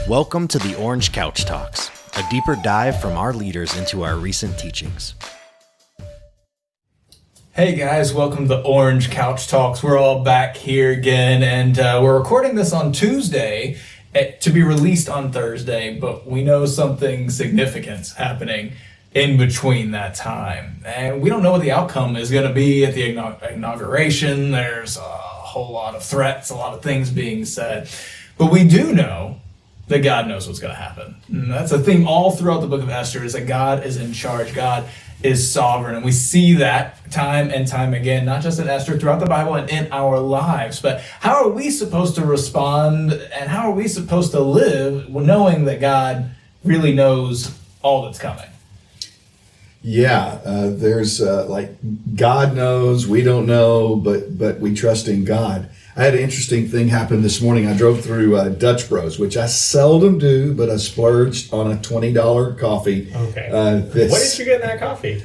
Welcome to the Orange Couch Talks, a deeper dive from our leaders into our recent teachings. Hey guys, welcome to the Orange Couch Talks. We're all back here again, and we're recording this on Tuesday to be released on Thursday, but we know something significant's happening in between that time. And we don't know what the outcome is going to be at the inauguration. There's a whole lot of threats, a lot of things being said. But we do know that God knows what's going to happen. And that's a theme all throughout the book of Esther, is that God is in charge. God is sovereign. And we see that time and time again, not just in Esther, throughout the Bible and in our lives. But how are we supposed to respond, and how are we supposed to live knowing that God really knows all that's coming? Yeah, there's God knows, we don't know, but we trust in God. I had an interesting thing happen this morning. I drove through Dutch Bros, which I seldom do, but I splurged on a $20 coffee. Okay. What did you get in that coffee?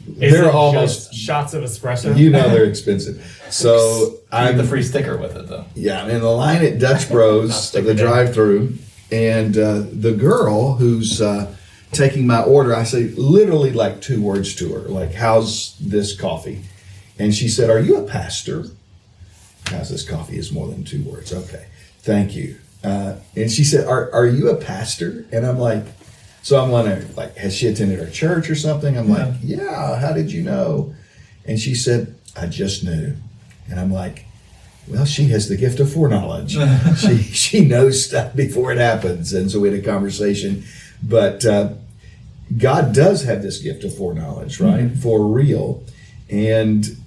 They're almost shots of espresso. You know they're expensive. So I get the free sticker with it, though. Yeah, I'm in the line at Dutch Bros, the drive-through, and the girl who's taking my order, I say literally like 2 words to her, like, "How's this coffee?" And she said, "Are you a pastor?" "How's this coffee" is more than 2 words. Okay, thank you. And she said, "Are you a pastor?" And I'm like, so I'm wondering, like, has she attended our church or something? I'm like, yeah, how did you know? And she said, "I just knew." And I'm like, well, she has the gift of foreknowledge. she knows stuff before it happens. And so we had a conversation. But God does have this gift of foreknowledge, right? Mm-hmm. For real. And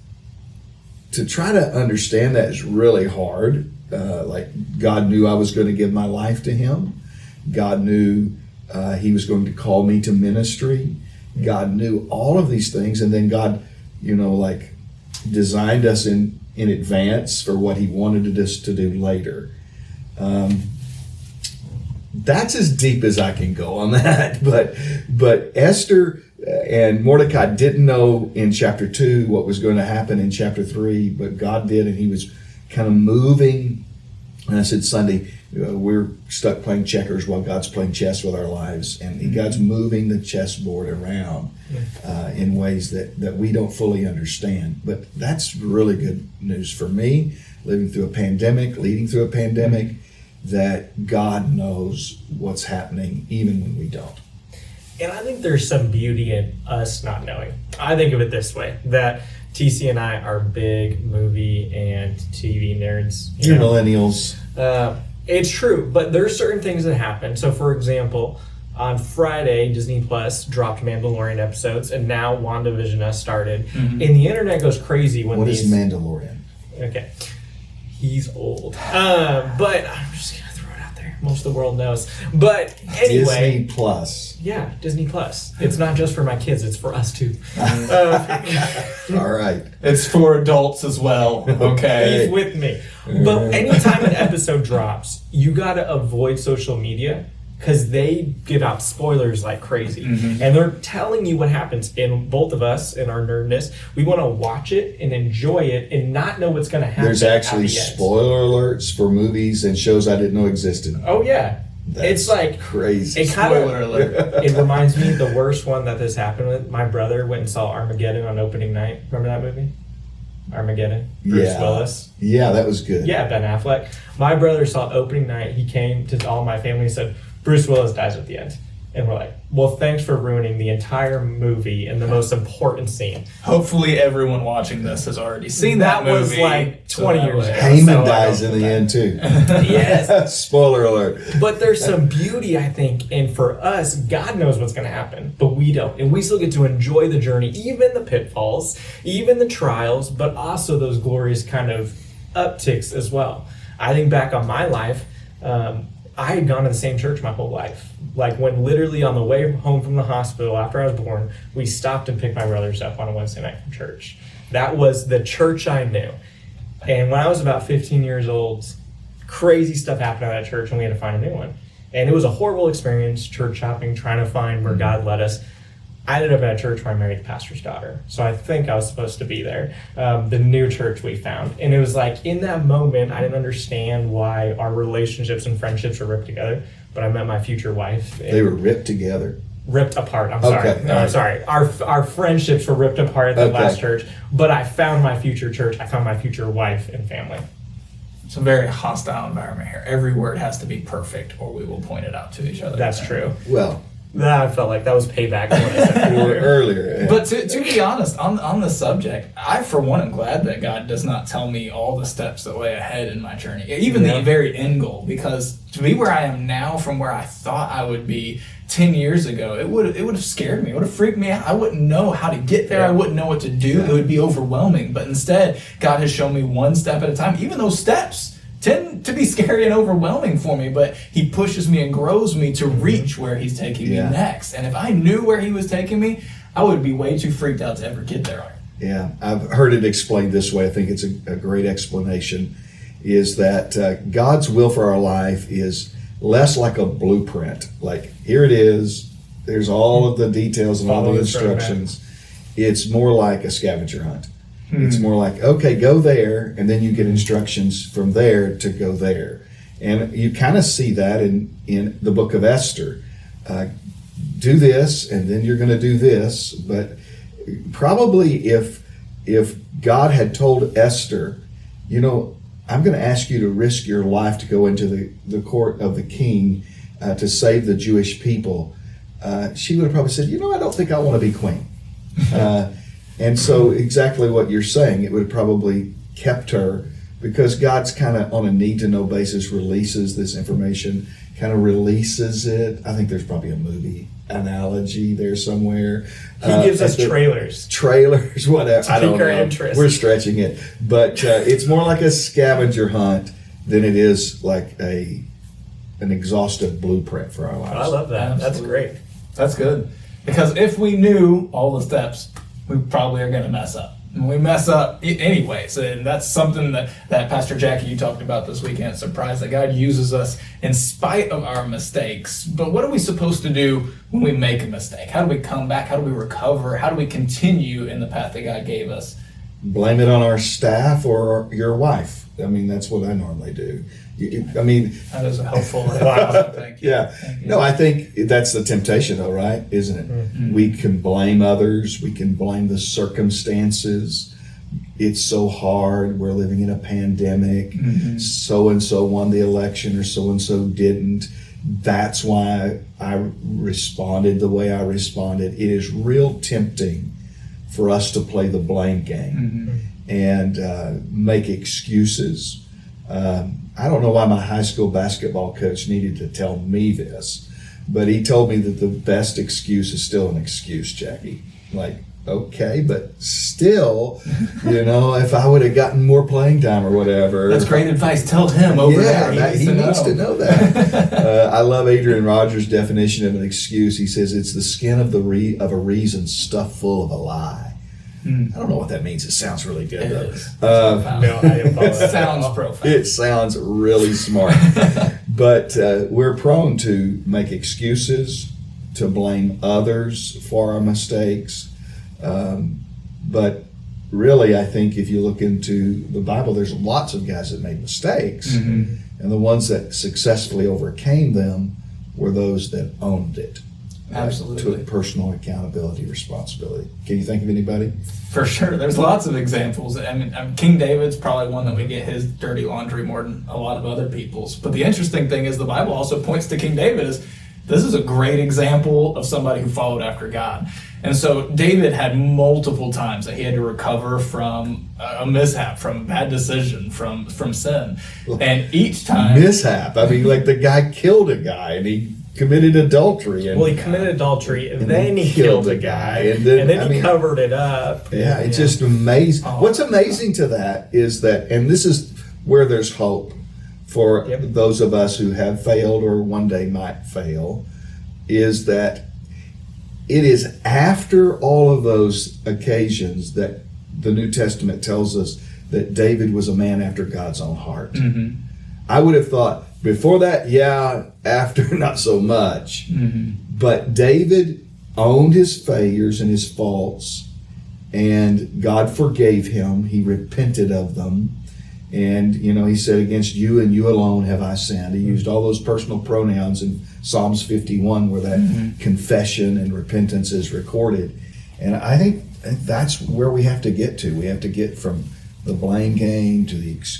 to try to understand that is really hard. Like, God knew I was going to give my life to Him. God knew He was going to call me to ministry. God knew all of these things. And then God, designed us in advance for what He wanted us to do later. That's as deep as I can go on that. But Esther and Mordecai didn't know in chapter 2 what was going to happen in chapter 3, but God did, and He was kind of moving. And I said Sunday, we're stuck playing checkers while God's playing chess with our lives, and God's moving the chessboard around in ways that we don't fully understand. But that's really good news for me, leading through a pandemic, that God knows what's happening even when we don't. And I think there's some beauty in us not knowing. I think of it this way, that TC and I are big movie and TV nerds. You're millennials. It's true, but there's certain things that happen. So, for example, on Friday, Disney Plus dropped Mandalorian episodes, and now WandaVision has started. Mm-hmm. And the internet goes crazy when What is Mandalorian? Okay. He's old. But I'm just going to throw it out there. Most of the world knows. But anyway. Disney Plus. Yeah, Disney Plus. It's not just for my kids, it's for us too. All right. It's for adults as well. Okay. He's with me. But anytime an episode drops, you got to avoid social media, because they give out spoilers like crazy. Mm-hmm. And they're telling you what happens. And both of us, in our nerdness, we want to watch it and enjoy it and not know what's going to happen. There's actually spoiler alerts for movies and shows I didn't know existed. Oh, yeah. It's like crazy. Spoiler alert. It reminds me, the worst one that this happened with, my brother went and saw Armageddon on opening night. Remember that movie? Armageddon. Bruce Willis. Yeah, that was good. Yeah, Ben Affleck. My brother saw opening night. He came to all my family and said, Bruce Willis dies at the end. And we're like, well, thanks for ruining the entire movie and the most important scene. Hopefully everyone watching this has already seen that movie. Was like 20 years ago. Haman dies in the end, too. Yes. Spoiler alert. But there's some beauty, I think, and for us, God knows what's going to happen, but we don't. And we still get to enjoy the journey, even the pitfalls, even the trials, but also those glorious kind of upticks as well. I think back on my life, I had gone to the same church my whole life. Like, when literally on the way home from the hospital after I was born, we stopped and picked my brothers up on a Wednesday night from church. That was the church I knew. And when I was about 15 years old, crazy stuff happened at that church, and we had to find a new one. And it was a horrible experience, church hopping, trying to find where God led us. I ended up at a church where I married the pastor's daughter. So I think I was supposed to be there. The new church we found. And it was like, in that moment, I didn't understand why our relationships and friendships were ripped together. But I met my future wife. They were ripped together. Ripped apart. I'm sorry. Okay. No, I'm sorry. Our friendships were ripped apart at the last church. But I found my future church. I found my future wife and family. It's a very hostile environment here. Every word has to be perfect, or we will point it out to each other. That's true. Well, I felt like that was payback for what I said earlier. Yeah. But to be honest, on the subject, I for one am glad that God does not tell me all the steps that lay ahead in my journey, even the very end goal. Because to be where I am now, from where I thought I would be 10 years ago, it would have scared me. It would have freaked me out. I wouldn't know how to get there. I wouldn't know what to do. It would be overwhelming. But instead, God has shown me one step at a time. Even those steps tend to be scary and overwhelming for me, but he pushes me and grows me to reach where he's taking me next. And if I knew where he was taking me, I would be way too freaked out to ever get there. Yeah, I've heard it explained this way. I think it's a great explanation, is that God's will for our life is less like a blueprint. Like, here it is, there's all of the details and all the instructions. It's more like a scavenger hunt. It's more like, okay, go there, and then you get instructions from there to go there. And you kind of see that in the book of Esther. Do this, and then you're going to do this. But probably if God had told Esther, you know, I'm going to ask you to risk your life to go into the court of the king to save the Jewish people, she would have probably said, you know, I don't think I want to be queen. And so exactly what you're saying, it would have probably kept her, because God's kind of on a need-to-know basis releases this information, kind of releases it. I think there's probably a movie analogy there somewhere. He gives us trailers. Trailers, whatever. I don't know. Interest. We're stretching it. But it's more like a scavenger hunt than it is like an exhaustive blueprint for our lives. I love that. Absolutely. That's great. That's good. Because if we knew all the steps, we probably are going to mess up. And we mess up anyways. And that's something that Pastor Jackie, you talked about this weekend, surprised that God uses us in spite of our mistakes. But what are we supposed to do when we make a mistake? How do we come back? How do we recover? How do we continue in the path that God gave us? Blame it on our staff or your wife. I mean, that's what I normally do. I mean, that is a helpful Thank you. Yeah. Thank you. No, I think that's the temptation, though, right? Isn't it? Mm-hmm. We can blame others. We can blame the circumstances. It's so hard. We're living in a pandemic. Mm-hmm. So-and-so won the election or so-and-so didn't. That's why I responded the way I responded. It is real tempting for us to play the blame game and make excuses. I don't know why my high school basketball coach needed to tell me this, but he told me that the best excuse is still an excuse, Jackie. Like, okay, but still, you know, if I would have gotten more playing time or whatever. That's great advice. Tell him over there. He needs to know that. I love Adrian Rogers' definition of an excuse. He says it's the skin of a reason stuffed full of a lie. I don't know what that means. It sounds really good, though. No, I didn't follow It that. sounds profound. It sounds really smart. But we're prone to make excuses, to blame others for our mistakes. But really, I think if you look into the Bible, there's lots of guys that made mistakes. And the ones that successfully overcame them were those that owned it. Absolutely. Took personal accountability, responsibility. Can you think of anybody? For sure. There's lots of examples. I mean, King David's probably one that we get his dirty laundry more than a lot of other people's. But the interesting thing is the Bible also points to King David as this is a great example of somebody who followed after God. And so David had multiple times that he had to recover from a mishap, from a bad decision, from sin. And each time... Mishap. I mean, like the guy killed a guy and he committed adultery. And, well, he committed adultery, and then he killed a guy, and then he covered it up. Yeah, it's just amazing. What's amazing to that is that, and this is where there's hope for those of us who have failed or one day might fail, is that it is after all of those occasions that the New Testament tells us that David was a man after God's own heart. I would have thought before that, after not so much. But David owned his failures and his faults, and God forgave him. He repented of them. And, he said, against you and you alone have I sinned. He used all those personal pronouns in Psalms 51 where that confession and repentance is recorded. And I think that's where we have to get to. We have to get from the blame game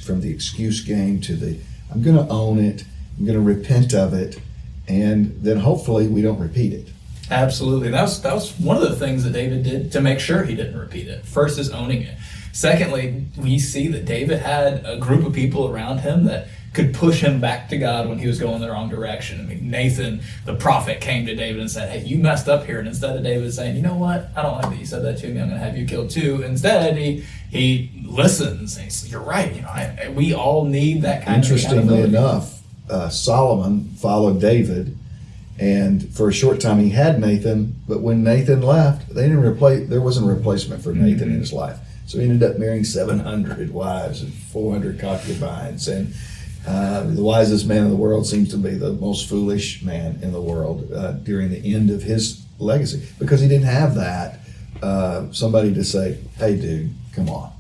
from the excuse game to I'm going to own it. I'm going to repent of it. And then hopefully we don't repeat it. Absolutely. That was one of the things that David did to make sure he didn't repeat it. First is owning it. Secondly, we see that David had a group of people around him that could push him back to God when he was going the wrong direction. I mean, Nathan, the prophet, came to David and said, hey, you messed up here. And instead of David saying, you know what, I don't like that you said that to me, I'm going to have you killed too. Instead, he listens. And he says, you're right. We all need that kind of Interestingly enough, Solomon followed David. And for a short time he had Nathan, but when Nathan left, there wasn't a replacement for Nathan in his life. So he ended up marrying 700 wives and 400 concubines. And the wisest man in the world seems to be the most foolish man in the world during the end of his legacy, because he didn't have that somebody to say, hey, dude, come on.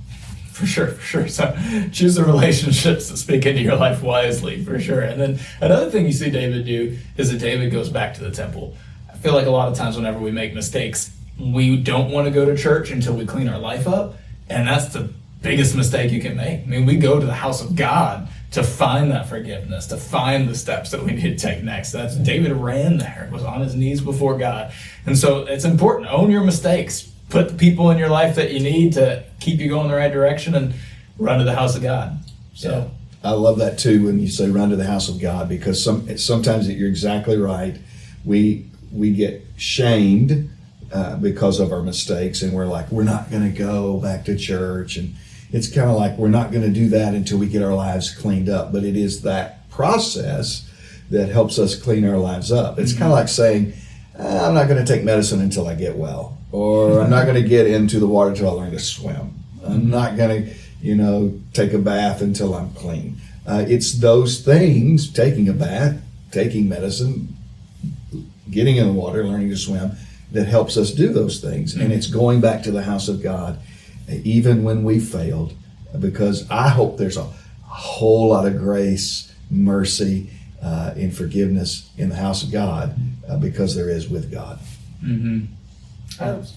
For sure. So choose the relationships that speak into your life wisely, for sure. And then another thing you see David do is that David goes back to the temple. I feel like a lot of times whenever we make mistakes, we don't want to go to church until we clean our life up. And that's the biggest mistake you can make. I mean, we go to the house of God to find that forgiveness, to find the steps that we need to take next. That's David ran there, was on his knees before God. And so it's important. Own your mistakes. Put the people in your life that you need to keep you going the right direction, and run to the house of God. So I love that too when you say run to the house of God, because sometimes you're exactly right. We get shamed because of our mistakes, and we're like, we're not going to go back to church, and it's kind of like we're not going to do that until we get our lives cleaned up. But it is that process that helps us clean our lives up. It's kind of like saying, I'm not going to take medicine until I get well, or I'm not going to get into the water until I learn to swim. I'm not going to, take a bath until I'm clean. It's those things, taking a bath, taking medicine, getting in the water, learning to swim, that helps us do those things. And it's going back to the house of God, even when we failed, because I hope there's a whole lot of grace, mercy, and forgiveness in the house of God, because there is with God.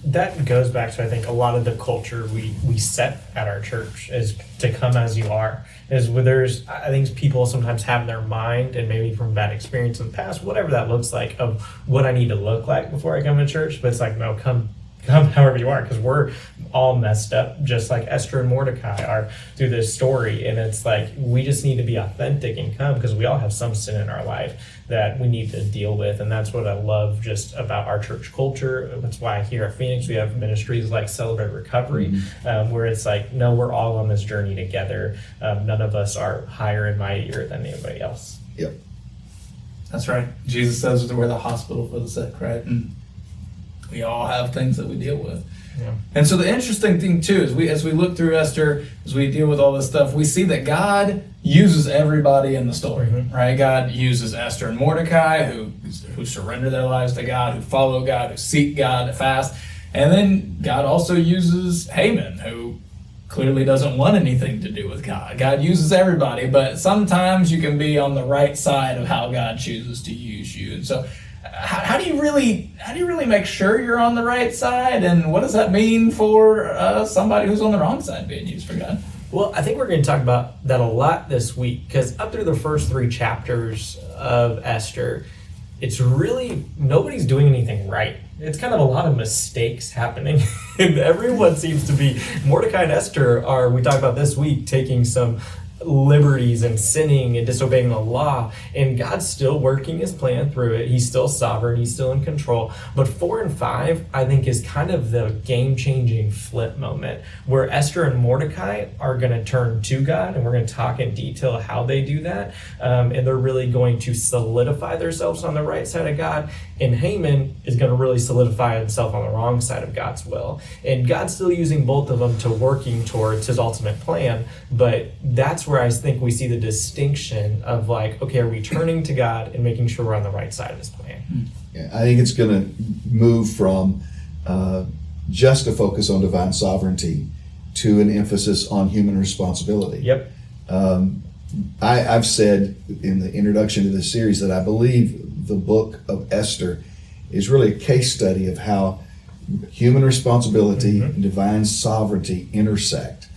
That goes back to, I think, a lot of the culture we set at our church is to come as you are. Is where I think people sometimes have in their mind, and maybe from bad experience in the past, whatever that looks like, of what I need to look like before I come to church. But it's like, no, come however you are, because we're all messed up, just like Esther and Mordecai are through this story. And it's like, we just need to be authentic and come, because we all have some sin in our life that we need to deal with. And that's what I love just about our church culture. That's why here at Phoenix we have ministries like Celebrate Recovery, where it's like, no, we're all on this journey together. None of us are higher and mightier than anybody else. Yep. That's right. Jesus says we're the hospital for the sick, right? And we all have things that we deal with. Yeah. And so the interesting thing too is as we look through Esther, as we deal with all this stuff, we see that God uses everybody in the story, right? God uses Esther and Mordecai, who surrender their lives to God, who follow God, who seek God, fast. And then God also uses Haman, who clearly doesn't want anything to do with God. God uses everybody, but sometimes you can be on the right side of how God chooses to use you. And so how do you really make sure you're on the right side, and what does that mean for somebody who's on the wrong side being used for God? Well, I think we're going to talk about that a lot this week, because up through the first 3 chapters of Esther, it's really nobody's doing anything right. It's kind of a lot of mistakes happening, and everyone seems to be. Mordecai and Esther are, we talked about this week, taking some liberties and sinning and disobeying the law, and God's still working his plan through it. He's still sovereign, he's still in control. But 4 and 5, I think, is kind of the game-changing flip moment where Esther and Mordecai are going to turn to God, and we're going to talk in detail how they do that, and they're really going to solidify themselves on the right side of God, and Haman is going to really solidify himself on the wrong side of God's will. And God's still using both of them to working towards his ultimate plan, but that's where I think we see the distinction of like, okay, are we turning to God and making sure we're on the right side of his plan? Yeah, I think it's going to move from just a focus on divine sovereignty to an emphasis on human responsibility. Yep. I've said in the introduction to this series that I believe the book of Esther is really a case study of how human responsibility and divine sovereignty intersect.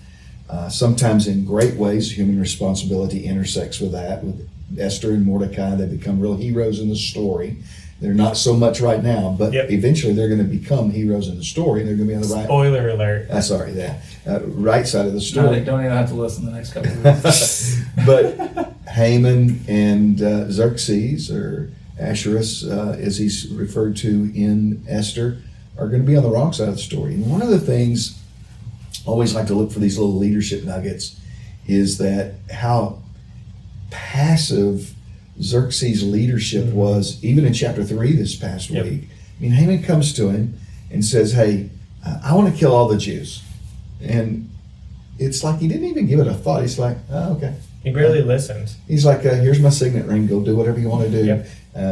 Sometimes in great ways, human responsibility intersects with that. With Esther and Mordecai, they become real heroes in the story. They're not so much right now, but eventually they're going to become heroes in the story, and they're going to be on the right. Spoiler alert. Sorry, right side of the story. No, they don't even have to listen the next couple of weeks. But Haman and Xerxes, or Ahasuerus, as he's referred to in Esther, are going to be on the wrong side of the story. And one of the things I always like to look for these little leadership nuggets is that how passive Xerxes' leadership was, even in chapter 3 this past week. I mean, Haman comes to him and says, hey, I want to kill all the Jews. And it's like he didn't even give it a thought. He's like, oh, okay. He barely listened. He's like, here's my signet ring. Go do whatever you want to do.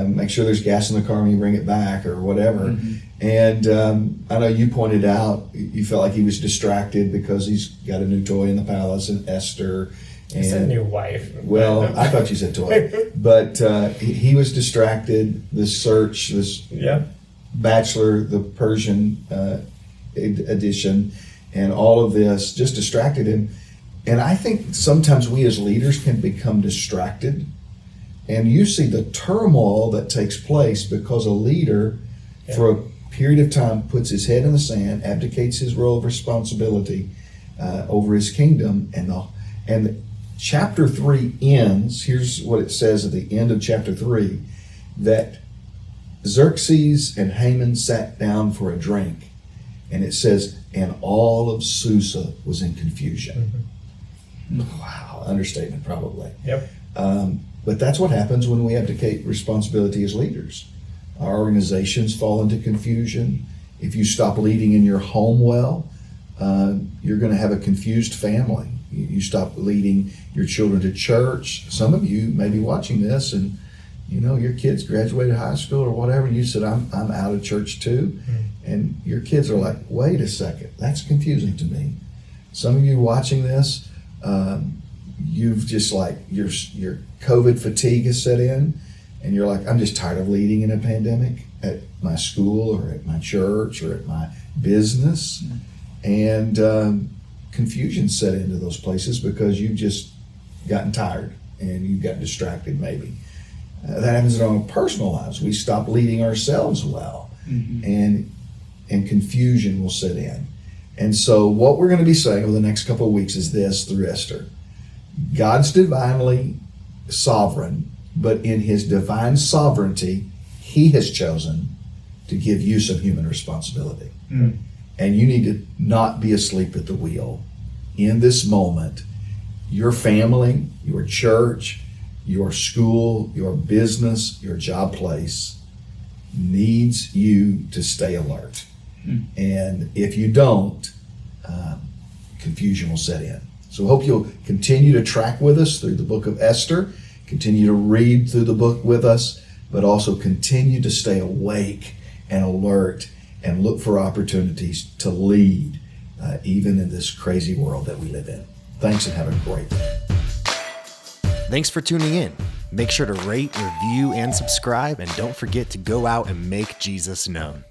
Make sure there's gas in the car when you bring it back or whatever. And I know you pointed out, you felt like he was distracted because he's got a new toy in the palace and Esther. I said new wife. Well, I thought you said toy. But he was distracted. This search, this Bachelor, the Persian edition, and all of this just distracted him. And I think sometimes we as leaders can become distracted. And you see the turmoil that takes place because a leader, for a period of time, puts his head in the sand, abdicates his role of responsibility over his kingdom, and chapter 3 ends. Here's what it says at the end of chapter 3, that Xerxes and Haman sat down for a drink, and it says, and all of Susa was in confusion. Wow, understatement probably. But that's what happens when we abdicate responsibility as leaders. Our organizations fall into confusion. If you stop leading in your home well, you're going to have a confused family. You stop leading your children to church. Some of you may be watching this and your kids graduated high school or whatever, and you said, I'm out of church too. And your kids are like, wait a second, that's confusing to me. Some of you watching this, you've just like, your COVID fatigue has set in, and you're like, I'm just tired of leading in a pandemic at my school or at my church or at my business. And confusion set into those places because you've just gotten tired and you got distracted maybe. That happens in our own personal lives. We stop leading ourselves well, and confusion will set in. And so what we're going to be saying over the next couple of weeks is this through Esther. God's divinely sovereign, but in his divine sovereignty, he has chosen to give you some human responsibility. And you need to not be asleep at the wheel. In this moment, your family, your church, your school, your business, your job place needs you to stay alert. And if you don't, confusion will set in. So I hope you'll continue to track with us through the book of Esther, continue to read through the book with us, but also continue to stay awake and alert and look for opportunities to lead even in this crazy world that we live in. Thanks and have a great day. Thanks for tuning in. Make sure to rate, review, and subscribe, and don't forget to go out and make Jesus known.